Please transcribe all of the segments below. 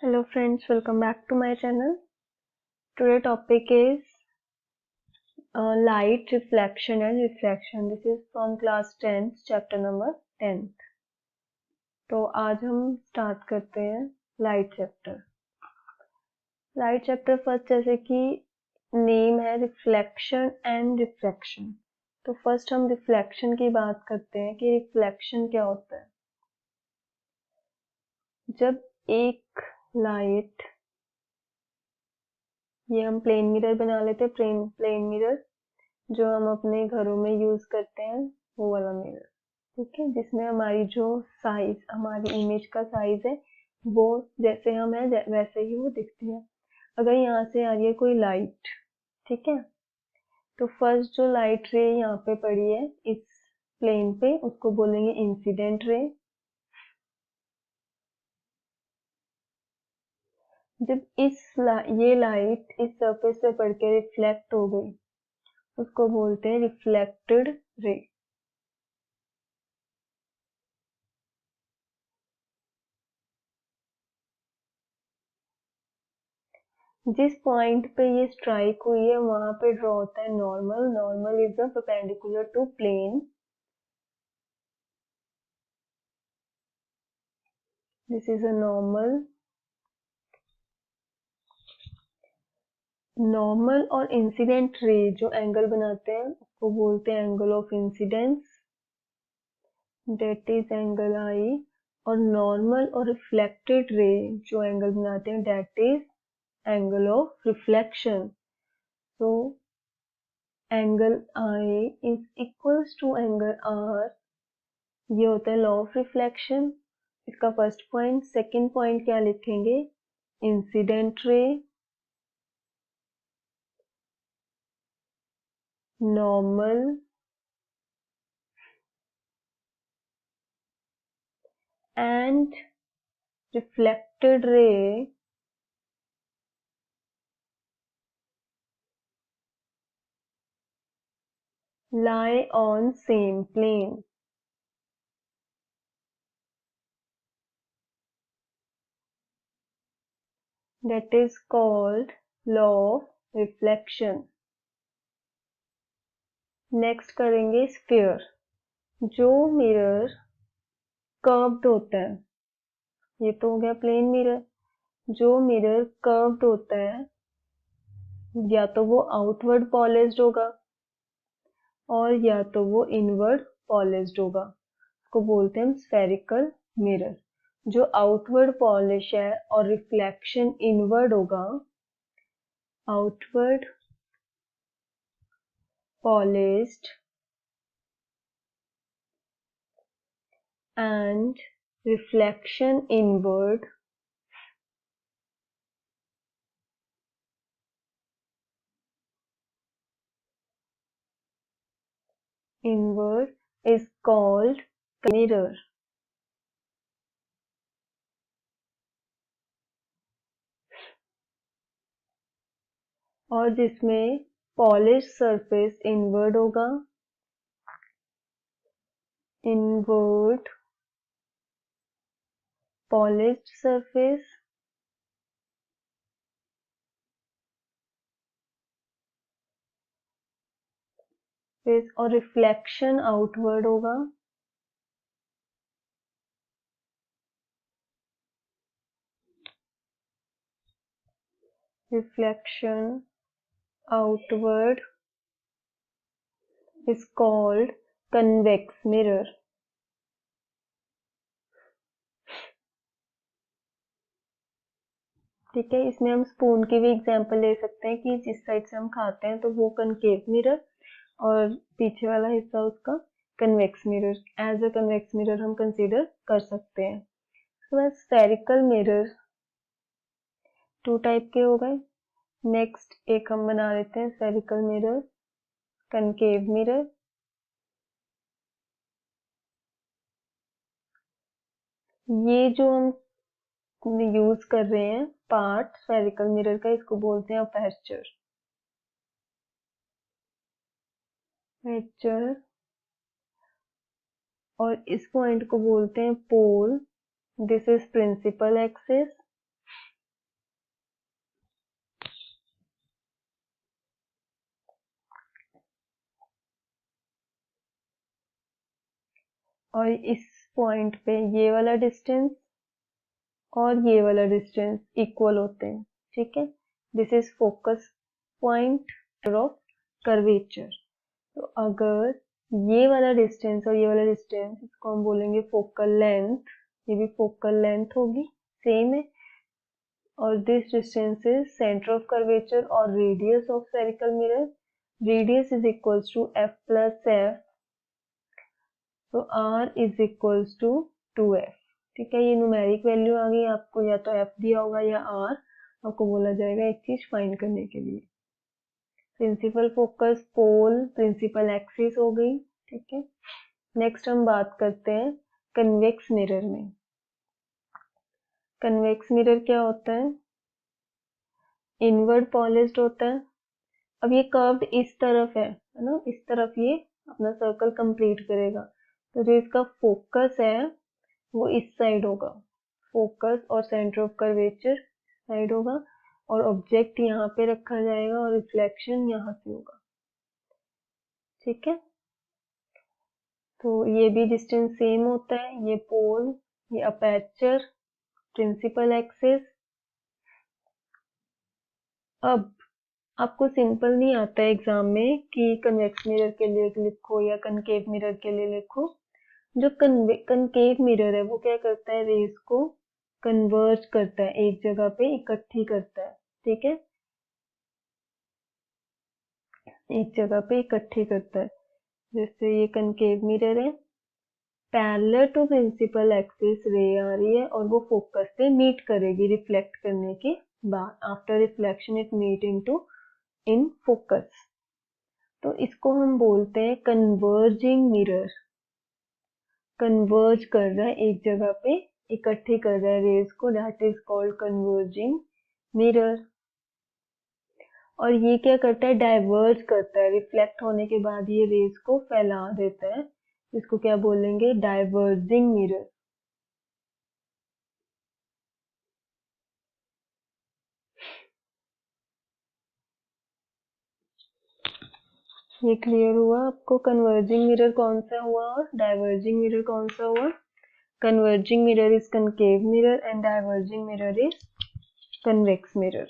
Hello friends, welcome back to my channel. Today topic is light reflection and refraction. This is from class 10th, chapter number 10th. तो आज हम start करते हैं light chapter. Light chapter first जैसे कि name है reflection and refraction. तो first हम रिफ्लेक्शन की बात करते हैं कि रिफ्लेक्शन क्या होता है। जब एक लाइट, ये हम प्लेन मिरर बना लेते हैं, प्लेन मिरर जो हम अपने घरों में यूज करते हैं, वो वाला मिरर, ठीक है, जिसमें हमारी जो साइज, हमारी इमेज का साइज है वो जैसे हम है वैसे ही वो दिखती है। अगर यहाँ से आ रही है कोई लाइट, ठीक है, तो फर्स्ट जो लाइट रे यहाँ पे पड़ी है इस प्लेन पे, उसको बोलेंगे इंसिडेंट रे। जब ये लाइट इस सरफेस पे पड़ के रिफ्लेक्ट हो गई, उसको बोलते हैं रिफ्लेक्टेड रे। जिस पॉइंट पे ये स्ट्राइक हुई है वहां पे ड्रॉ होता है normal. Normal is the perpendicular to plane. This is a normal. Normal और इंसिडेंट रे जो एंगल बनाते हैं उसको बोलते हैं angle of incidence, that is angle i. और नॉर्मल और रिफ्लेक्टेड रे जो एंगल बनाते हैं that is angle of reflection. So angle i is equals to angle r. ये होता है लॉ ऑफ रिफ्लेक्शन, इसका फर्स्ट पॉइंट। सेकंड पॉइंट क्या लिखेंगे, इंसिडेंट रे, normal and reflected ray lie on same plane. That is called law of reflection. Next करेंगे sphere. जो mirror curved होता है, ये तो हो गया प्लेन मिरर। जो मिरर कर्व्ड होता है या तो वो आउटवर्ड पॉलिश्ड होगा और या तो वो इनवर्ड पॉलिश्ड होगा, उसको बोलते हैं स्फेरिकल मिरर। जो आउटवर्ड पॉलिश है और रिफ्लेक्शन इनवर्ड होगा, outward polished and reflection inward is called mirror। और जिसमें पॉलिश सरफेस इनवर्ड होगा, इनवर्ड पॉलिश्ड सरफेस, और रिफ्लेक्शन आउटवर्ड होगा, reflection outward is called convex mirror। ठीक है, इसमें हम स्पून की भी एग्जांपल ले सकते हैं कि जिस साइड से हम खाते हैं तो वो कनकेव मिरर और पीछे वाला हिस्सा उसका convex mirror, as a convex mirror हम कंसीडर कर सकते हैं। उसके बाद स्फेरिकल मिरर 2 टाइप के हो गए। नेक्स्ट एक हम बना लेते हैं स्फेरिकल मिरर, कनकेव मिरर। ये जो हम यूज कर रहे हैं पार्ट स्फेरिकल मिरर का, इसको बोलते हैं अपर्चर। अपर्चर, और इस पॉइंट को बोलते हैं पोल। दिस इज प्रिंसिपल एक्सिस और इस पॉइंट पे ये वाला डिस्टेंस और ये वाला डिस्टेंस इक्वल होते हैं, ठीक है। This is focus point of curvature. तो अगर ये वाला डिस्टेंस और ये वाला डिस्टेंस, इसको हम बोलेंगे फोकल लेंथ, ये भी फोकल लेंथ होगी, सेम है। और this distance is centre of curvature और radius of spherical mirror. Radius is equals to f plus f, तो r is equals to 2f, ठीक है। ये न्यूमेरिक वैल्यू आ गई आपको, या तो f दिया होगा या r, आपको बोला जाएगा एक चीज फाइंड करने के लिए। प्रिंसिपल फोकस, पोल, प्रिंसिपल एक्सिस हो गई, ठीक है। नेक्स्ट हम बात करते हैं कन्वेक्स मिरर में। कन्वेक्स मिरर क्या होता है? इनवर्ड पॉलिश्ड होता है। अब ये कर्व्ड इस तरफ है ना, इस तरफ ये अपना सर्कल कंप्लीट करेगा, तो जो इसका फोकस है वो इस साइड होगा, फोकस और सेंटर ऑफ कर्वेचर साइड होगा, और ऑब्जेक्ट यहाँ पे रखा जाएगा और रिफ्लेक्शन यहाँ से होगा, ठीक है। तो ये भी डिस्टेंस सेम होता है, ये पोल, ये अपर्चर, प्रिंसिपल एक्सिस। अब आपको सिंपल नहीं आता है एग्जाम में कि कन्वेक्स मिरर के लिए लिखो या कनकेव मिरर के लिए लिखो। जो कनकेव मिरर है वो क्या करता है, रेज को कन्वर्ज करता है, एक जगह पे इकट्ठी करता है, ठीक है, एक जगह पे इकट्ठी करता है। जैसे ये कनकेव मिरर है, पैरेलल टू प्रिंसिपल एक्सिस रे आ रही है और वो फोकस से मीट करेगी रिफ्लेक्ट करने के बाद, after reflection it meet in focus. तो इसको हम बोलते हैं कन्वर्जिंग मिरर। कन्वर्ज कर रहा है, एक जगह पे इकट्ठी कर रहा है रेज को, that is called converging mirror. और ये क्या करता है, डाइवर्ज करता है, रिफ्लेक्ट होने के बाद ये रेज को फैला देता है, इसको क्या बोलेंगे, डाइवर्जिंग मिरर। ये क्लियर हुआ आपको, कन्वर्जिंग मिरर कौन सा हुआ और डाइवर्जिंग मिरर कौन सा हुआ? Converging mirror is concave mirror and diverging mirror is convex mirror,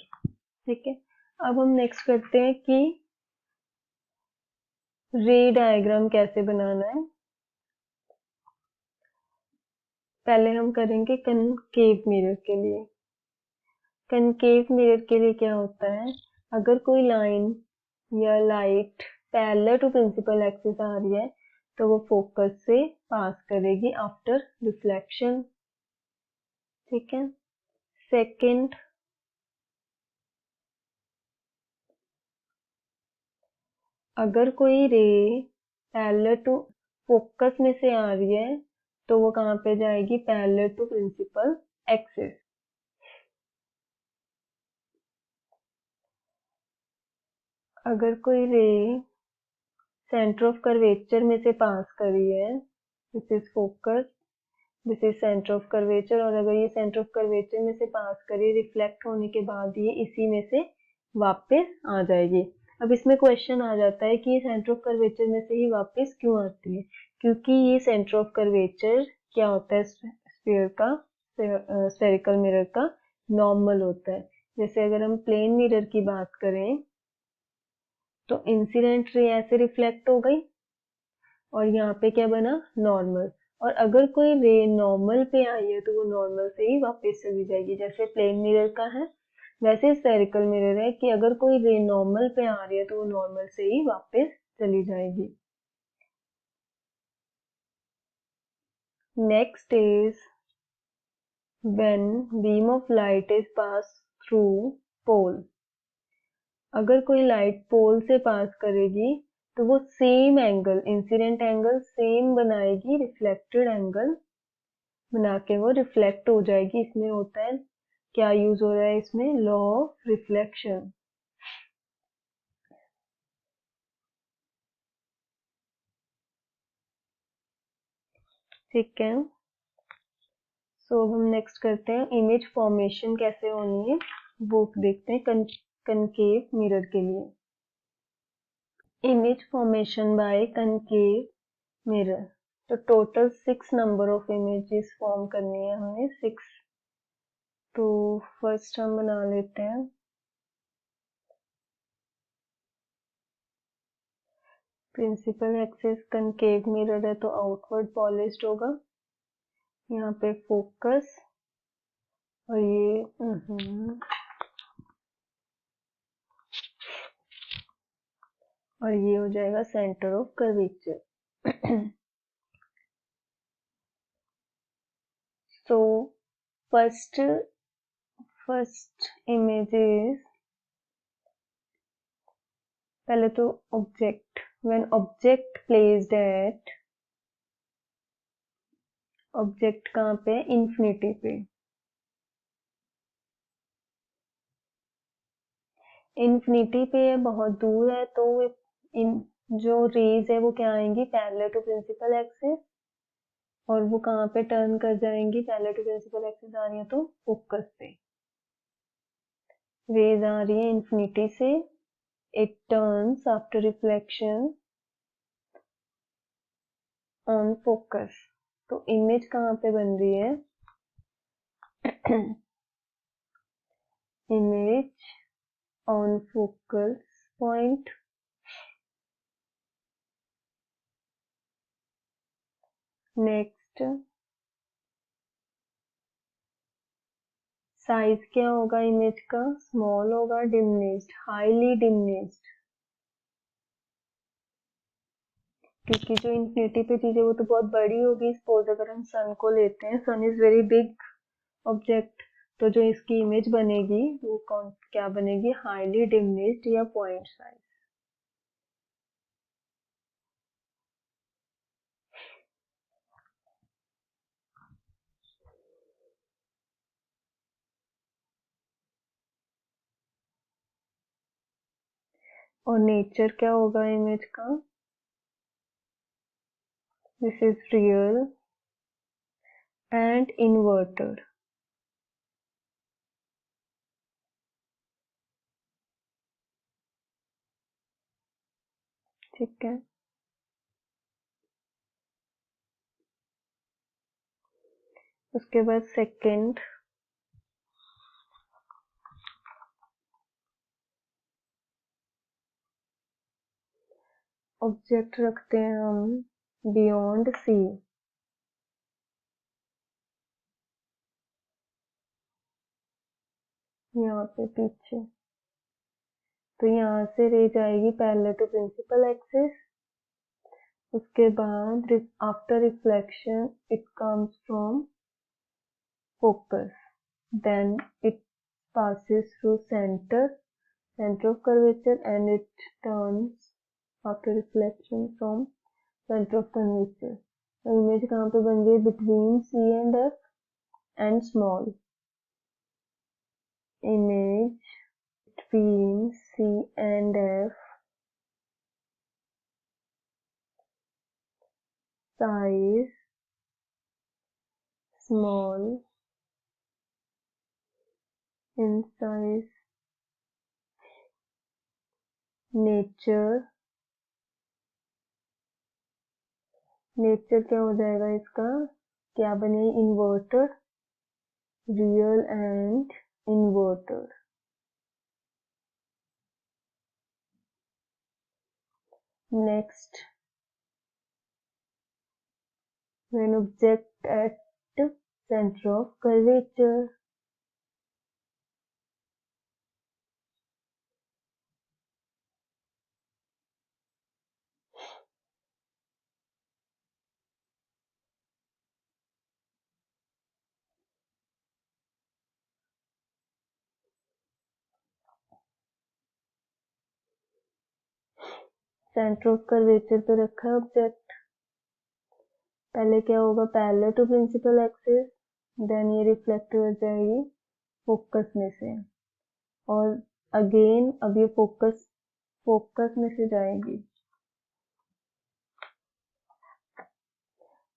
ठीक है। अब हम नेक्स्ट करते हैं कि रे डायग्राम कैसे बनाना है। पहले हम करेंगे कनकेव मिरर के लिए। कनकेव मिरर के लिए क्या होता है, अगर कोई लाइन या light parallel to principal axis आ रही है तो वो फोकस से पास करेगी आफ्टर रिफ्लेक्शन, ठीक है। सेकंड, अगर कोई रे पैरेलल टू फोकस में से आ रही है तो वो कहाँ पे जाएगी, पैरेलल टू प्रिंसिपल एक्सिस। अगर कोई रे सेंटर ऑफ कर्वेचर में से पास कर रही है, this is focus, this is centre of curvature, और अगर ये सेंटर ऑफ कर्वेचर में से पास करे, रिफ्लेक्ट होने के बाद ये इसी में से वापस आ जाएगी। अब इसमें क्वेश्चन आ जाता है कि ये सेंटर ऑफ कर्वेचर में से ही वापस क्यों आती है, क्योंकि ये सेंटर ऑफ कर्वेचर क्या होता है, स्फीयर का, स्फेरिकल मिरर का नॉर्मल होता है। जैसे अगर हम प्लेन मिरर की बात करें तो इंसिडेंट रे ऐसे रिफ्लेक्ट हो गई और यहाँ पे क्या बना, नॉर्मल। और अगर कोई रे नॉर्मल पे आई है तो वो नॉर्मल से ही वापस चली जाएगी, जैसे प्लेन मिरर का है वैसे स्फेरिकल मिरर है कि अगर कोई रे नॉर्मल पे आ रही है तो वो नॉर्मल से ही वापस चली जाएगी। Next is when beam of light is pass through pole. अगर कोई लाइट पोल से पास करेगी तो वो same angle, incident angle same बनाएगी, रिफ्लेक्टेड एंगल बना के वो रिफ्लेक्ट हो जाएगी। इसमें होता है, क्या यूज हो रहा है इसमें, लॉ ऑफ रिफ्लेक्शन, ठीक है। सो हम नेक्स्ट करते हैं इमेज फॉर्मेशन कैसे होनी है, वो देखते हैं कनकेव मिरर के लिए। Image formation by concave mirror. तो total 6 number of images form करनी है हमें, 6। तो फर्स्ट हम बना लेते हैं प्रिंसिपल एक्सिस कनकेव मिरर है तो आउटवर्ड पॉलिश्ड होगा। यहाँ पे फोकस और ये और ये हो जाएगा centre of curvature. So first images, पहले तो object, when object placed eight, object कहाँ पे, इन्फिनिटी पे। इन्फिनिटी पे बहुत दूर है तो इन जो रेज है वो क्या आएंगी, पैरेलल टू प्रिंसिपल एक्सिस, और वो कहाँ पे टर्न कर जाएंगी, पैरेलल टू प्रिंसिपल एक्सिस आ रही है तो फोकस पे। रेज आ रही है इन्फिनिटी से, it turns after reflection on focus. तो इमेज कहाँ पे बन रही है, image on focus point. Next size क्या होगा इमेज का, स्मॉल होगा, डिमिनिश्ड, हाईली डिमिनिश्ड, क्योंकि जो इन्फिनिटी पे चीज है वो तो बहुत बड़ी होगी। सपोज अगर हम सन को लेते हैं, सन इज वेरी बिग ऑब्जेक्ट, तो जो इसकी इमेज बनेगी वो कौन क्या बनेगी, हाईली डिमिनिश्ड या पॉइंट साइज। और नेचर क्या होगा इमेज का, this is real and inverted. ठीक है, उसके बाद सेकंड, ऑब्जेक्ट रखते हैं हम बियॉन्ड सी, यहाँ पे पीछे, तो यहाँ से रे जाएगी पैरेलल टू प्रिंसिपल एक्सिस। उसके बाद after reflection it comes from focus, then it passes through center of curvature and it turns after reflection from center of curvature। तो इमेज कहाँ पे बन गई, between C and F and small, image between C and F, size small in size, nature क्या हो जाएगा इसका, क्या बने, inverted, real and inverted. Next, when object at center of curvature, centre of curvature पे रखा है ऑब्जेक्ट। पहले क्या होगा, parallel to principal axis, then ये रिफ्लेक्ट हो जाएगी फोकस में से, और अगेन अब ये फोकस में से जाएगी।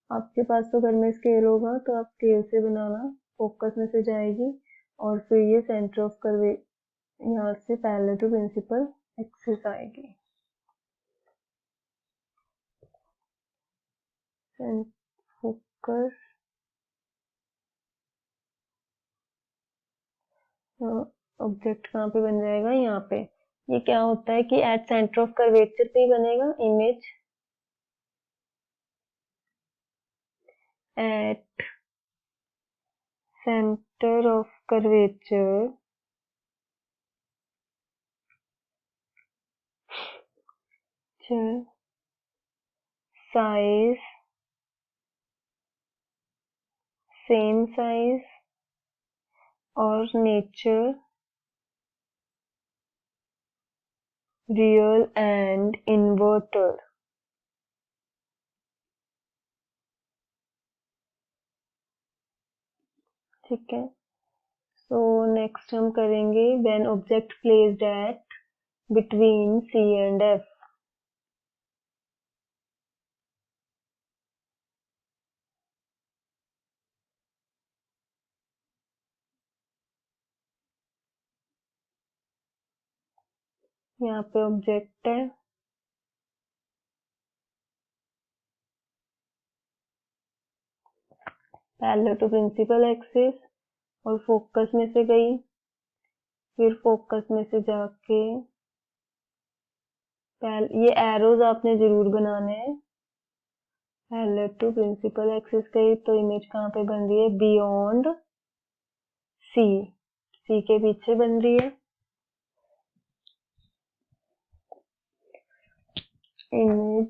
आपके पास तो घर में स्केल होगा तो आप स्केल से बनाना, फोकस में से जाएगी और फिर ये सेंटर ऑफ कर्वे यहाँ से पैरेलल टू प्रिंसिपल एक्सिस आएगी। एंड फोकस ऑब्जेक्ट कहाँ पे बन जाएगा, यहाँ पे। ये क्या होता है कि एट सेंटर ऑफ कर्वेचर पे ही बनेगा image, at centre of curvature size same size और नेचर रियल एंड इन्वर्टेड। ठीक है, सो नेक्स्ट हम करेंगे when object placed at between C and F. यहाँ पे ऑब्जेक्ट है, पैरेलल टू प्रिंसिपल एक्सिस, और फोकस में से गई, फिर फोकस में से जाके ये एरोज आपने जरूर बनाने हैं। पैरेलल टू प्रिंसिपल एक्सिस गई तो इमेज कहाँ पे बन रही है, बियॉन्ड सी, सी के पीछे बन रही है। Image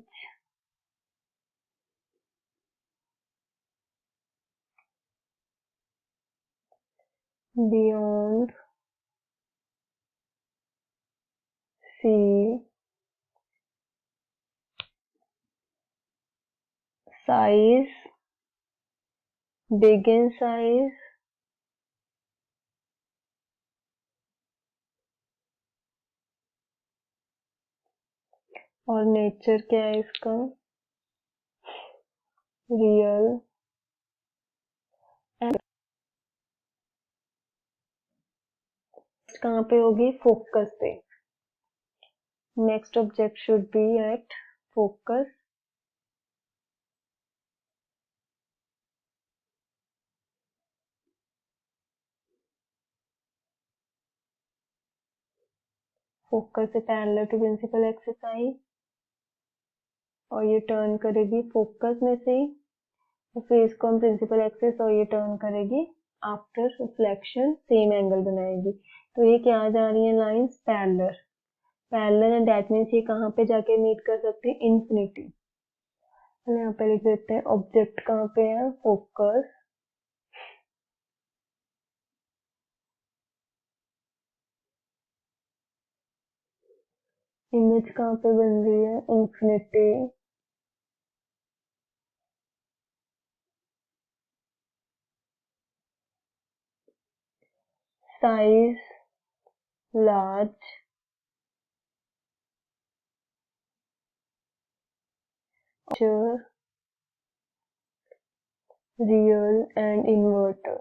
beyond C, size big in size और नेचर क्या है इसका, रियल एंड। कहाँ पे होगी, फोकस पे। Next object should be at focus, focus से पैरेलल टू प्रिंसिपल एक्सिस आई और ये टर्न करेगी फोकस में से ही, तो फिर इसको हम प्रिंसिपल एक्सिस और ये टर्न करेगी आफ्टर रिफ्लेक्शन, सेम एंगल बनाएगी। तो ये क्या जा रही है lines, parallel, parallel and that means ये कहाँ पे जाके मीट कर सकते हैं, इन्फिनिटी। यहाँ पे लिख देते हैं ऑब्जेक्ट कहाँ पे है, फोकस, इमेज कहाँ पे बन रही है, infinity, size large, real and inverter.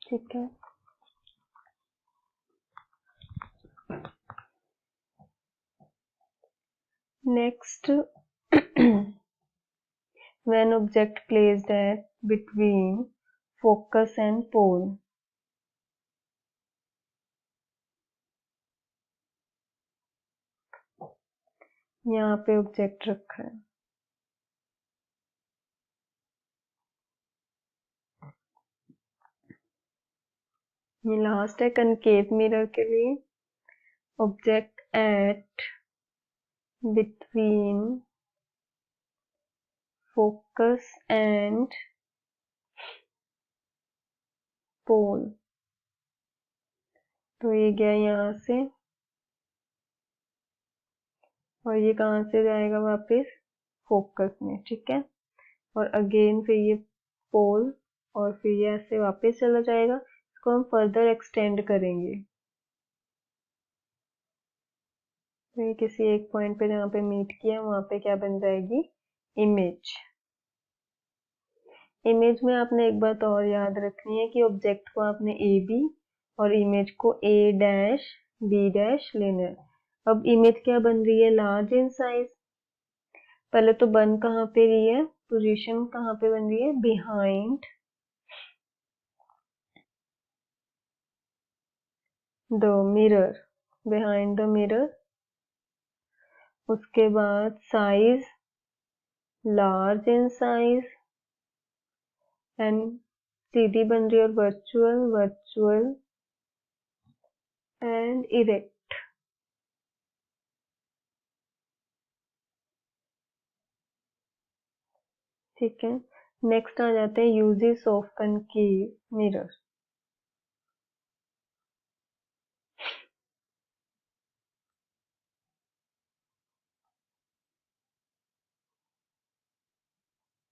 ठीक है, next when object placed at between focus and pole। यहाँ पे ऑब्जेक्ट रखा है, ये लास्ट है कनकेव मिरर के लिए, object at between focus and pole. तो ये गया यहाँ से और ये कहाँ से जाएगा वापस, फोकस में। ठीक है, और अगेन फिर ये पोल और फिर ये ऐसे वापस चला जाएगा। इसको हम फर्दर एक्सटेंड करेंगे, तो ये किसी एक पॉइंट पे जहाँ पे मीट किया वहां पे क्या बन जाएगी, इमेज। इमेज में आपने एक बात और याद रखनी है कि ऑब्जेक्ट को आपने ए बी और इमेज को ए डैश बी डैश लेना है। अब इमेज क्या बन रही है, लार्ज इन साइज। पहले तो बन कहाँ पे रही है, पोजीशन कहाँ पे बन रही है, behind the mirror, behind the mirror. उसके बाद size large in size and सीधी बन रही है, और वर्चुअल वर्चुअल एंड इरेक्ट। ठीक है, नेक्स्ट आ जाते हैं uses of concave mirror.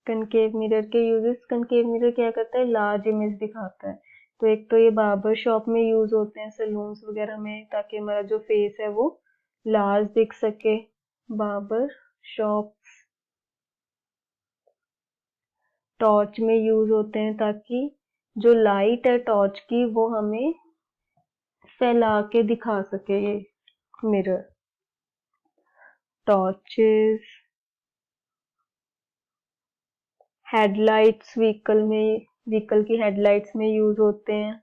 Concave mirror के यूजेस, कनकेव मिरर क्या करता है, लार्ज इमेज दिखाता है। तो एक तो ये बार्बर शॉप में यूज होते हैं, सैलून्स वगैरह में, ताकि हमारा जो फेस है वो लार्ज दिख सके। बार्बर शॉप, टॉर्च में यूज होते हैं, ताकि जो लाइट है टॉर्च की वो हमें फैला के दिखा सके ये मिरर। टॉर्चेस, हेडलाइट्स, व्हीकल में, व्हीकल की हेडलाइट्स में यूज होते हैं।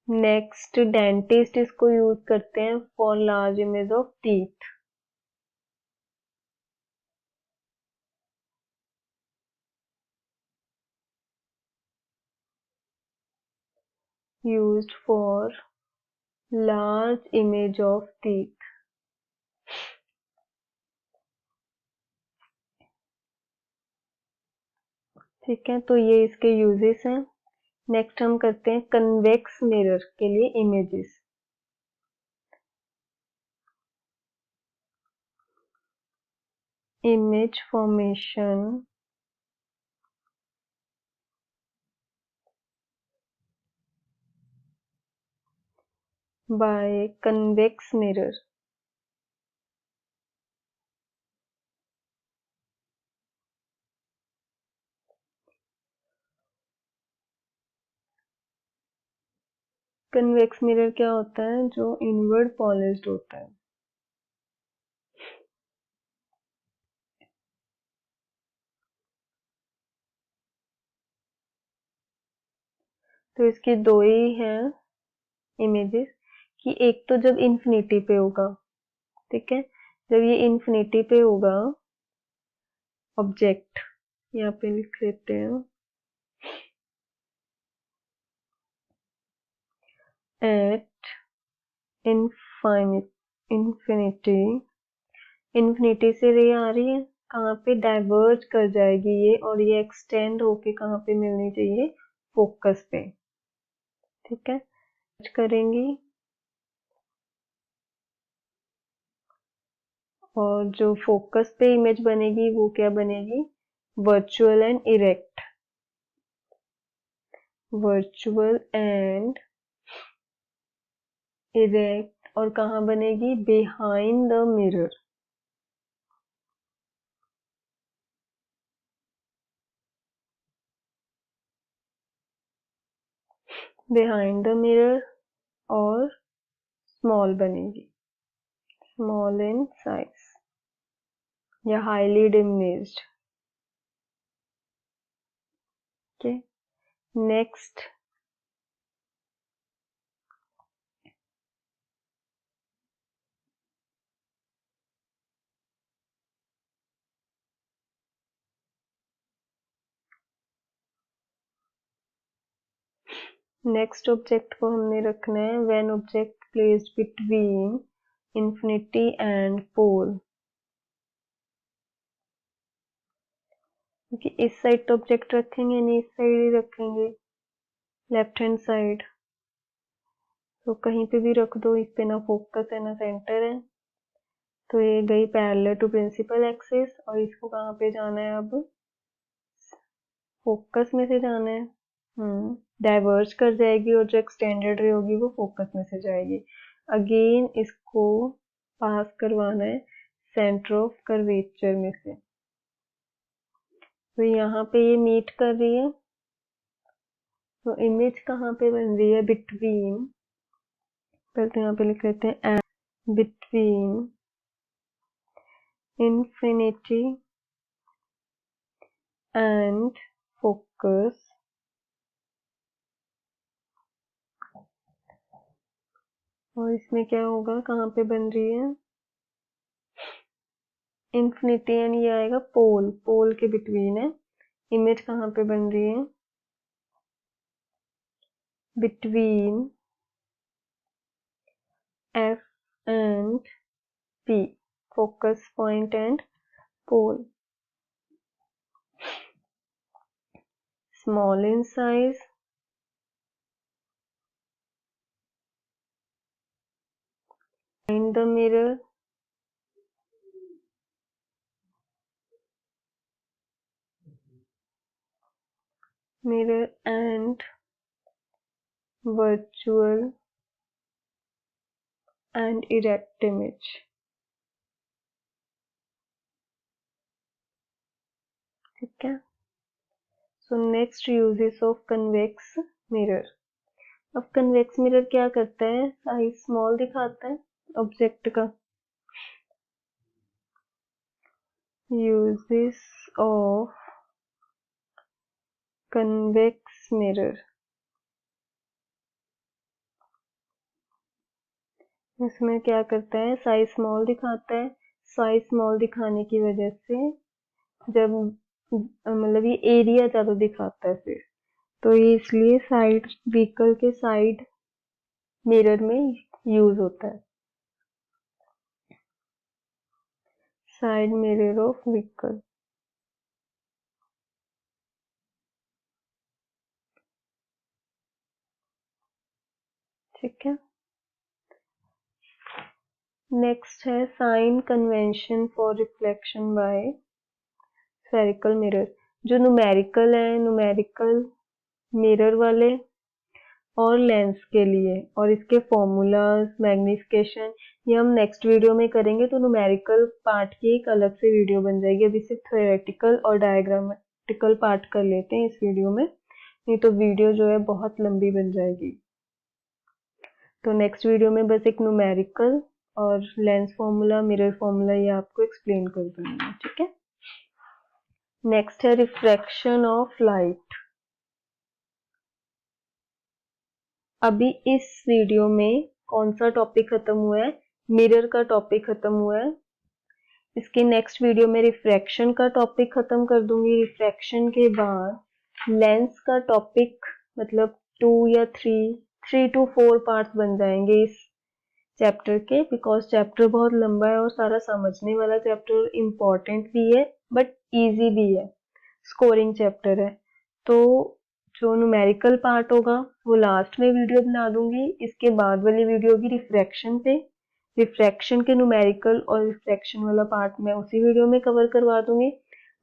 नेक्स्ट डेंटिस्ट इसको यूज करते हैं for large image of teeth. used for large image of teeth। ठीक है, तो ये इसके यूजेस हैं। नेक्स्ट हम करते हैं कन्वेक्स मिरर के लिए images. Image formation bye convex mirror. Convex mirror क्या होता है, जो इनवर्ड पॉलिश्ड होता है। तो इसकी दो ही हैं इमेजेस, कि एक तो जब इन्फिनिटी पे होगा, ठीक है, जब ये इन्फिनिटी पे होगा ऑब्जेक्ट, यहाँ पे लिख लेते हैं एट इन्फिनिटी। इन्फिनिटी से रे आ रही है, कहाँ पे डाइवर्ज कर जाएगी ये, और ये एक्सटेंड होके कहाँ पे मिलनी चाहिए, फोकस पे। ठीक है, करेंगी, और जो फोकस पे इमेज बनेगी वो क्या बनेगी, virtual and erect. Virtual and erect, और कहाँ बनेगी, behind the mirror. Behind the mirror, और स्मॉल बनेगी, स्मॉल इन साइज या highly diminished. Okay, next next object को हमने रखना है when object placed between infinity and pole. क्योंकि इस साइड तो ऑब्जेक्ट रखेंगे नहीं, इस साइड ही रखेंगे, लेफ्ट हैंड साइड। तो कहीं पे भी रख दो, इस पे ना फोकस है ना सेंटर है, तो ये गई पैरेलल टू प्रिंसिपल एक्सिस, और इसको कहाँ पे जाना है, अब फोकस में से जाना है। डाइवर्ज कर जाएगी, और जो एक्सटेंडेड रे होगी वो फोकस में से जाएगी। अगेन इसको पास करवाना है सेंटर ऑफ कर्वेचर में से। तो यहाँ पे ये मीट कर रही है, तो इमेज कहाँ पे बन रही है? बिटवीन, पहले तो यहाँ पे लिख लेते हैं बिटवीन infinity and focus और इसमें क्या होगा, कहाँ पे बन रही है? इन्फिनिटी यानी ये आएगा पोल, पोल के बिटवीन है। इमेज कहाँ पे बन रही है? Between F and P, focus point and pole. Small in size, behind the mirror, and virtual and erect image. ठीक है। So next uses of convex mirror. अब कन्वेक्स मिरर क्या करता है? साइज स्मॉल दिखाता है ऑब्जेक्ट का। यूजेस ऑफ कन्वेक्स मिरर, इसमें क्या करता है? साइज स्मॉल दिखाता है। साइज स्मॉल दिखाने की वजह से जब मतलब ये एरिया ज्यादा दिखाता है फिर, तो ये इसलिए साइड व्हीकल के साइड मिरर में यूज होता है। Side mirror of vehicle. ठीक है। नेक्स्ट है sign convention for reflection by spherical mirror. जो न्यूमेरिकल है, न्यूमेरिकल मिरर वाले और लेंस के लिए, और इसके फॉर्मूलाज, मैग्निफिकेशन, ये हम नेक्स्ट वीडियो में करेंगे। तो न्यूमेरिकल पार्ट की एक अलग से वीडियो बन जाएगी। अभी सिर्फ थ्योरेटिकल और डायग्रामेटिकल पार्ट कर लेते हैं इस वीडियो में, नहीं तो वीडियो जो है बहुत लंबी बन जाएगी। तो नेक्स्ट वीडियो में बस एक न्यूमेरिकल और लेंस फॉर्मूला, मिरर फॉर्मूला ये आपको एक्सप्लेन कर दूंगी। ठीक है। नेक्स्ट है रिफ्रैक्शन ऑफ लाइट। अभी इस वीडियो में कौन सा टॉपिक खत्म हुआ है? मिरर का टॉपिक खत्म हुआ है। इसके नेक्स्ट वीडियो में रिफ्रैक्शन का टॉपिक खत्म कर दूंगी। रिफ्रैक्शन के बाद लेंस का टॉपिक, मतलब 2 या 3 to 4 पार्ट्स बन जाएंगे इस चैप्टर के, बिकॉज चैप्टर बहुत लंबा है और सारा समझने वाला चैप्टर इम्पोर्टेंट भी है बट इजी भी है, स्कोरिंग चैप्टर है। तो जो न्यूमेरिकल पार्ट होगा वो लास्ट में वीडियो बना दूंगी। इसके बाद वाली वीडियो होगी रिफ्रैक्शन पे। रिफ्रैक्शन के न्यूमेरिकल और रिफ्रैक्शन वाला पार्ट मैं उसी वीडियो में कवर करवा दूंगी।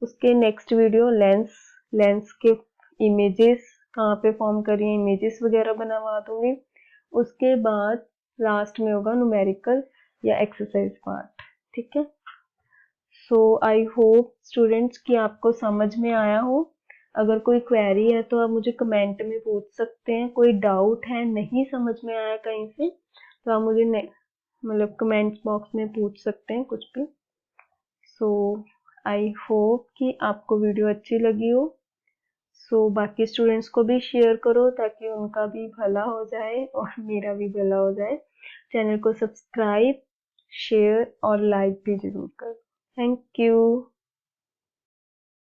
उसके नेक्स्ट वीडियो लेंस के इमेजेस कहाँ पे फॉर्म करिए, इमेजेस वगैरह बनवा दूंगी। उसके बाद लास्ट में होगा न्यूमेरिकल या एक्सरसाइज पार्ट। ठीक है। सो आई होप स्टूडेंट्स कि आपको समझ में आया हो। अगर कोई क्वेरी है तो आप मुझे कमेंट में पूछ सकते हैं। कोई डाउट है, नहीं समझ में आया कहीं से, तो आप मुझे मतलब कमेंट बॉक्स में पूछ सकते हैं कुछ भी। सो आई होप कि आपको वीडियो अच्छी लगी हो। सो बाकी स्टूडेंट्स को भी शेयर करो ताकि उनका भी भला हो जाए और मेरा भी भला हो जाए। चैनल को सब्सक्राइब, शेयर और लाइक भी जरूर करो। Thank you.